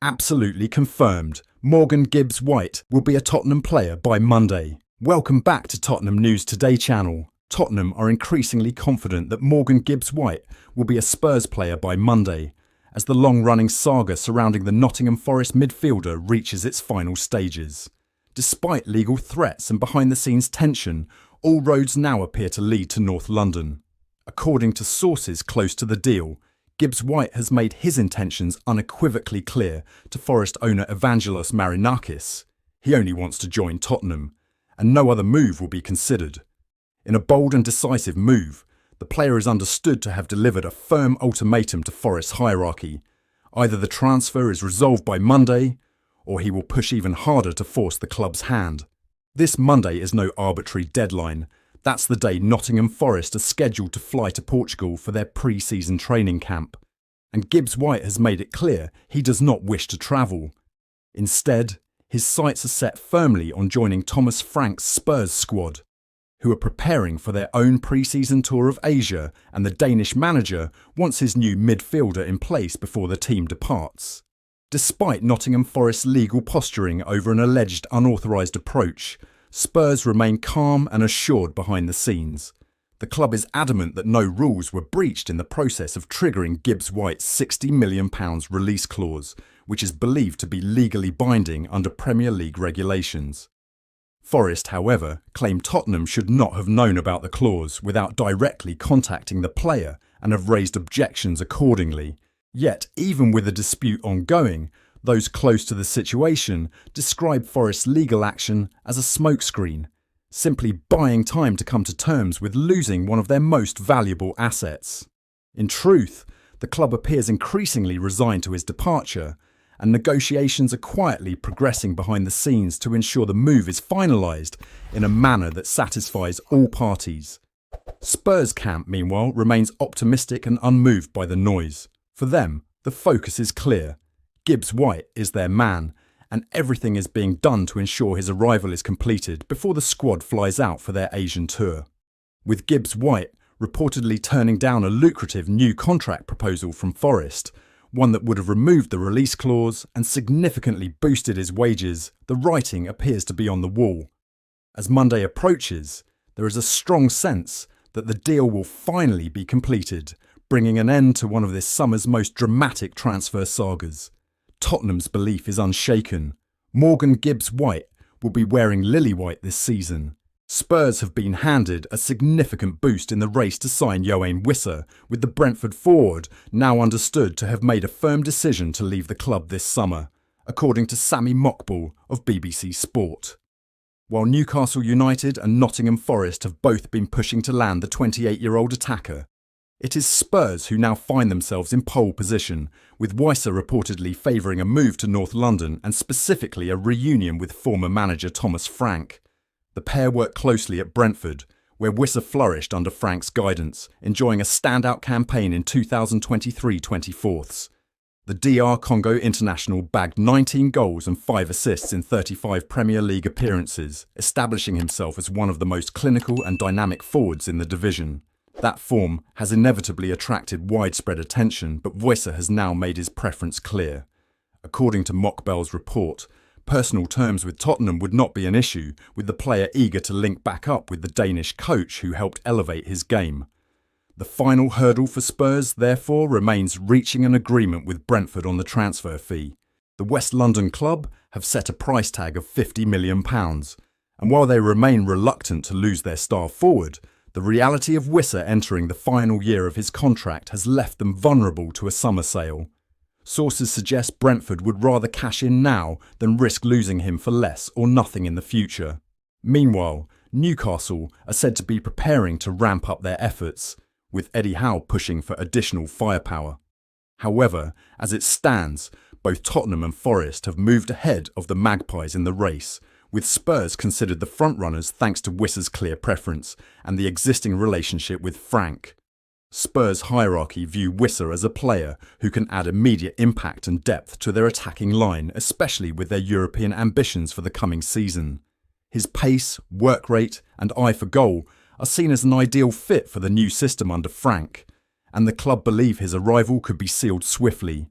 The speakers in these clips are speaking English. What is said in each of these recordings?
Absolutely confirmed. Morgan Gibbs-White will be a Tottenham player by Monday. Welcome back to Tottenham News Today channel. Tottenham are increasingly confident that Morgan Gibbs-White will be a Spurs player by Monday, as the long-running saga surrounding the Nottingham Forest midfielder reaches its final stages. Despite legal threats and behind-the-scenes tension, all roads now appear to lead to North London. According to sources close to the deal, Gibbs-White has made his intentions unequivocally clear to Forest owner Evangelos Marinakis. He only wants to join Tottenham, and no other move will be considered. In a bold and decisive move, the player is understood to have delivered a firm ultimatum to Forest's hierarchy. Either the transfer is resolved by Monday, or he will push even harder to force the club's hand. This Monday is no arbitrary deadline. That's the day Nottingham Forest are scheduled to fly to Portugal for their pre-season training camp. And Gibbs-White has made it clear he does not wish to travel. Instead, his sights are set firmly on joining Thomas Frank's Spurs squad, who are preparing for their own pre-season tour of Asia, and the Danish manager wants his new midfielder in place before the team departs. Despite Nottingham Forest's legal posturing over an alleged unauthorised approach, Spurs remain calm and assured behind the scenes. The club is adamant that no rules were breached in the process of triggering Gibbs-White's £60 million release clause, which is believed to be legally binding under Premier League regulations. Forest, however, claim Tottenham should not have known about the clause without directly contacting the player and have raised objections accordingly. Yet, even with the dispute ongoing, those close to the situation describe Forest's legal action as a smokescreen, simply buying time to come to terms with losing one of their most valuable assets. In truth, the club appears increasingly resigned to his departure, and negotiations are quietly progressing behind the scenes to ensure the move is finalised in a manner that satisfies all parties. Spurs camp, meanwhile, remains optimistic and unmoved by the noise. For them, the focus is clear. Gibbs-White is their man, and everything is being done to ensure his arrival is completed before the squad flies out for their Asian tour. With Gibbs-White reportedly turning down a lucrative new contract proposal from Forest, one that would have removed the release clause and significantly boosted his wages, the writing appears to be on the wall. As Monday approaches, there is a strong sense that the deal will finally be completed, bringing an end to one of this summer's most dramatic transfer sagas. Tottenham's belief is unshaken. Morgan Gibbs-White will be wearing lily white this season. Spurs have been handed a significant boost in the race to sign Yoane Wissa, with the Brentford forward now understood to have made a firm decision to leave the club this summer, according to Sami Mokbel of BBC Sport. While Newcastle United and Nottingham Forest have both been pushing to land the 28-year-old attacker, it is Spurs who now find themselves in pole position, with Weisser reportedly favouring a move to North London and specifically a reunion with former manager Thomas Frank. The pair worked closely at Brentford, where Wissa flourished under Frank's guidance, enjoying a standout campaign in 2023-24. The DR Congo international bagged 19 goals and 5 assists in 35 Premier League appearances, establishing himself as one of the most clinical and dynamic forwards in the division. That form has inevitably attracted widespread attention, but Wissa has now made his preference clear. According to Mokbel's report, personal terms with Tottenham would not be an issue, with the player eager to link back up with the Danish coach who helped elevate his game. The final hurdle for Spurs, therefore, remains reaching an agreement with Brentford on the transfer fee. The West London club have set a price tag of £50 million, and while they remain reluctant to lose their star forward, the reality of Wissa entering the final year of his contract has left them vulnerable to a summer sale. Sources suggest Brentford would rather cash in now than risk losing him for less or nothing in the future. Meanwhile, Newcastle are said to be preparing to ramp up their efforts, with Eddie Howe pushing for additional firepower. However, as it stands, both Tottenham and Forest have moved ahead of the Magpies in the race, with Spurs considered the frontrunners thanks to Wissa's clear preference and the existing relationship with Frank. Spurs hierarchy view Wissa as a player who can add immediate impact and depth to their attacking line, especially with their European ambitions for the coming season. His pace, work rate and eye for goal are seen as an ideal fit for the new system under Frank, and the club believe his arrival could be sealed swiftly.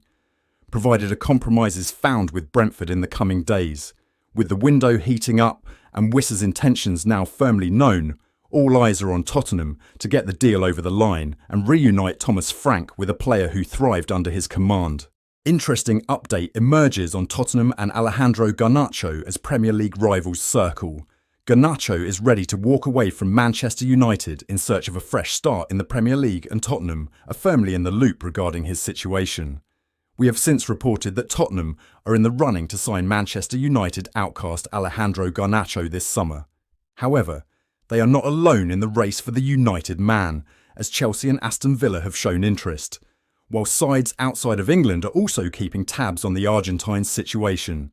provided a compromise is found with Brentford in the coming days. With the window heating up and Wissa's intentions now firmly known, all eyes are on Tottenham to get the deal over the line and reunite Thomas Frank with a player who thrived under his command. Interesting update emerges on Tottenham and Alejandro Garnacho as Premier League rivals circle. Garnacho is ready to walk away from Manchester United in search of a fresh start in the Premier League, and Tottenham are firmly in the loop regarding his situation. We have since reported that Tottenham are in the running to sign Manchester United outcast Alejandro Garnacho this summer. However, they are not alone in the race for the United man, as Chelsea and Aston Villa have shown interest, while sides outside of England are also keeping tabs on the Argentine's situation.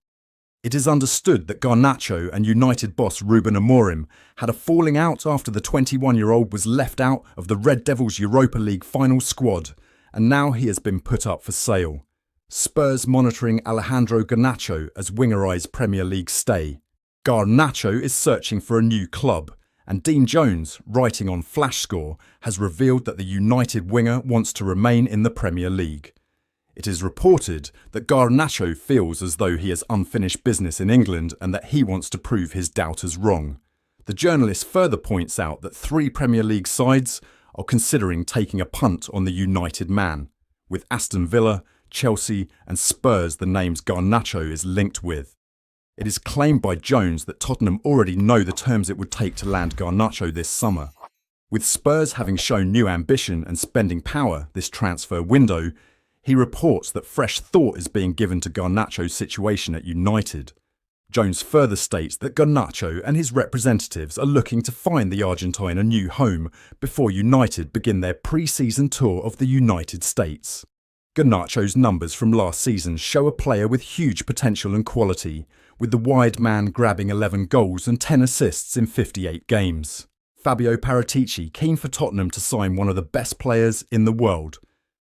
It is understood that Garnacho and United boss Ruben Amorim had a falling out after the 21-year-old was left out of the Red Devils Europa League final squad, and now he has been put up for sale. Spurs monitoring Alejandro Garnacho as winger eyes Premier League stay. Garnacho is searching for a new club, and Dean Jones, writing on FlashScore, has revealed that the United winger wants to remain in the Premier League. It is reported that Garnacho feels as though he has unfinished business in England and that he wants to prove his doubters wrong. The journalist further points out that 3 Premier League sides are considering taking a punt on the United man, with Aston Villa, Chelsea and Spurs the names Garnacho is linked with. It is claimed by Jones that Tottenham already know the terms it would take to land Garnacho this summer. With Spurs having shown new ambition and spending power this transfer window, he reports that fresh thought is being given to Garnacho's situation at United. Jones further states that Garnacho and his representatives are looking to find the Argentine a new home before United begin their pre-season tour of the United States. Garnacho's numbers from last season show a player with huge potential and quality, with the wide man grabbing 11 goals and 10 assists in 58 games. Fabio Paratici keen for Tottenham to sign one of the best players in the world.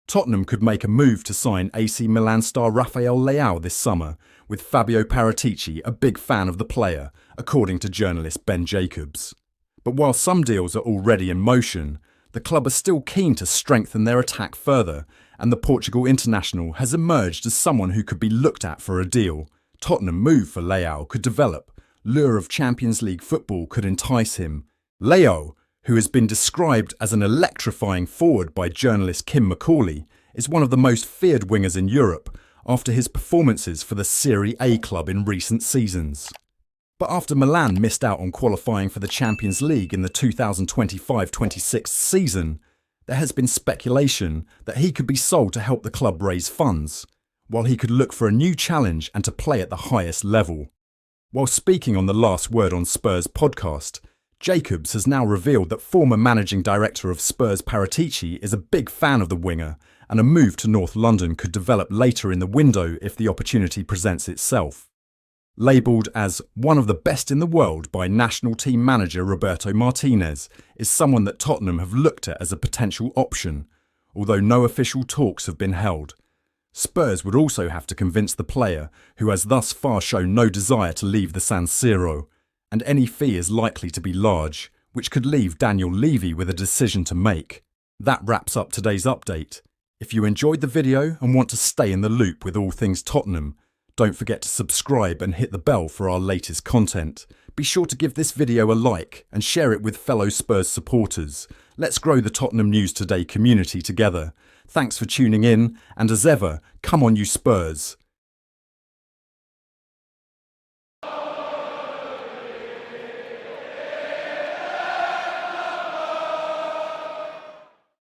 Tottenham could make a move to sign AC Milan star Rafael Leao this summer, with Fabio Paratici a big fan of the player, according to journalist Ben Jacobs. But while some deals are already in motion, the club are still keen to strengthen their attack further, and the Portugal international has emerged as someone who could be looked at for a deal. Tottenham move for Leao could develop. Lure of Champions League football could entice him. Leao, who has been described as an electrifying forward by journalist Kim McCauley, is one of the most feared wingers in Europe after his performances for the Serie A club in recent seasons. But after Milan missed out on qualifying for the Champions League in the 2025-26 season, there has been speculation that he could be sold to help the club raise funds, while he could look for a new challenge and to play at the highest level. While speaking on the Last Word on Spurs podcast, Jacobs has now revealed that former managing director of Spurs Paratici is a big fan of the winger, and a move to North London could develop later in the window if the opportunity presents itself. Labelled as one of the best in the world by national team manager Roberto Martinez, is someone that Tottenham have looked at as a potential option, although no official talks have been held. Spurs would also have to convince the player, who has thus far shown no desire to leave the San Siro, and any fee is likely to be large, which could leave Daniel Levy with a decision to make. That wraps up today's update. If you enjoyed the video and want to stay in the loop with all things Tottenham, don't forget to subscribe and hit the bell for our latest content. Be sure to give this video a like and share it with fellow Spurs supporters. Let's grow the Tottenham News Today community together. Thanks for tuning in, and as ever, come on you Spurs.